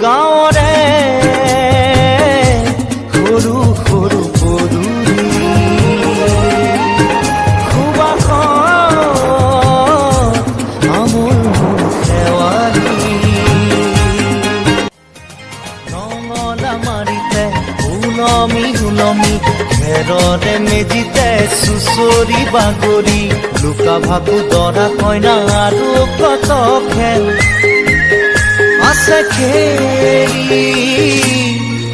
গাঁৱৰে সৰু সৰু পদূলি সুবাসত আমোল শেৱালি নঙলা মাৰিতে ওলমি ওলমি খেৰৰে মেজিতে চুচৰি বাগৰি লুকা ভাকু দৰা কইনা আৰু কত খেল আছে খেলি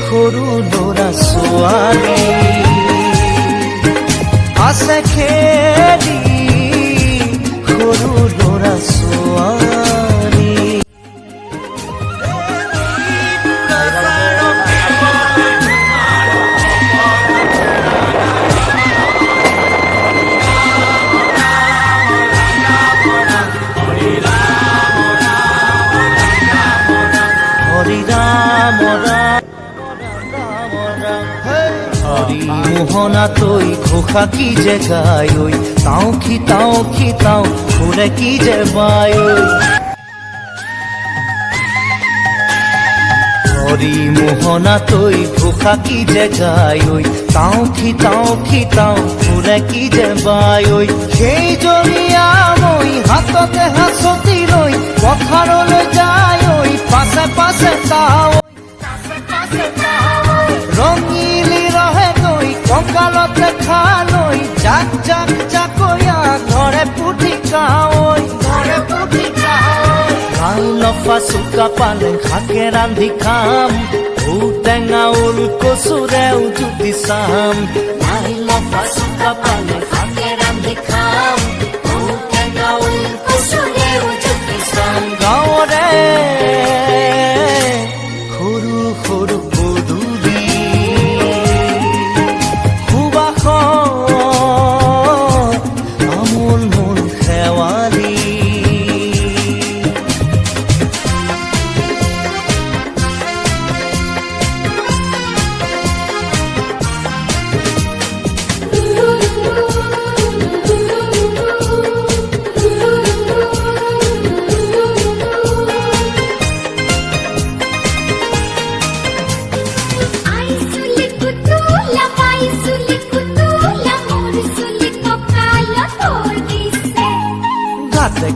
সৰু ল'ৰা ছোৱালী আছে খেলি সৰু ল'ৰা ছোৱালী মোহনা তৈ ঘোষা কি যে গায় ঐ তাও খিতাও ঘুরে কি যে বায় হরি মোহনা তৈ ঘোষা কি যে গায় ঐ তাও খিতাও ঘুরে কি যে বায় সেই জৰিয়া মই হাততে হাঁচতি লৈ পথাৰলৈ যায় পাছে পাছে তাও ৰঙিলি ৰহে তৈ কঁকালতে খালৈ জাক জাকৈয়া ঘৰে পুঠি কাৱৈ লাই লফা চুকা পালেং শাকে ৰান্ধি খাম ঔটেঙা ওল কচুৰেও জুতি চাম লাই লফা চুকা পালেং শাকে ৰান্ধি খাম ঔটেঙা ওল কচুৰেও জুতি চাম গাঁৱৰে সৰু সৰু পদূলি সুবাসত আমোল মোল শেৱালি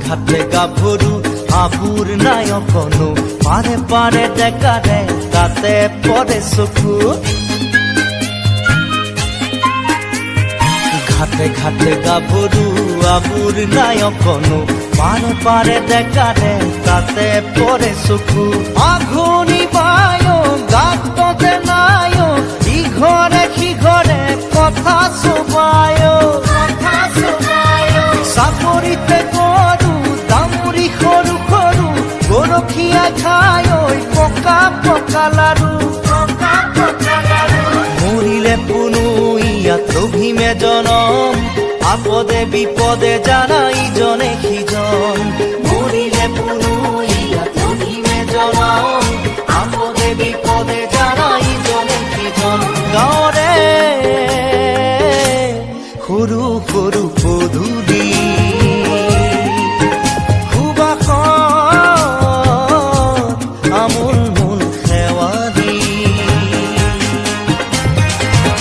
ঘাটে গাভৰু আবুৰ নাই অকণো পাৰে পাৰে ডেকাৰে তাতে পৰে চকু ঘাটে গাভৰু আবুৰ নাই অকণো পাৰে পাৰে ডেকাৰে তাতে পৰে চকু আঘোণি বায় গাততে নাই ইঘৰে সিঘৰে কথা চবায় চাপৰিতে সৰু সৰু গৰখীয়া খাই পকা লাৰু মৰিলে পুনু ইয়াত ৰহিমে জনম আপদে বিপদে জানা ইজনে সিজন মৰিলে পুনু ইয়াত ৰহিমে জনম আপদে বিপদে জানা ইজনে সিজন গাঁৱৰে সৰু সৰু পদূলি আমোল মোল শেৱালি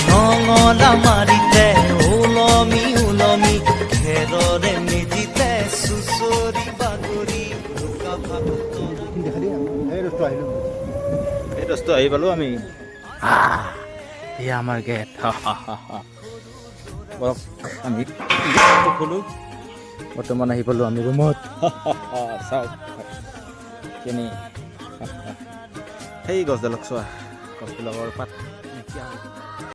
নঙলা মাৰিতে ওলমি ওলমি খেৰৰে মেজিতে চুচৰি বাগৰি লুকা ভাকু এই দস্ত আহি পালো আমি এয়া আমাৰ গেট আমি খোলো বৰ্তমান আহি পালো আমি ৰুমত চাওক কেনে সেই গছডালক চোৱা গছবিলাকৰ পাত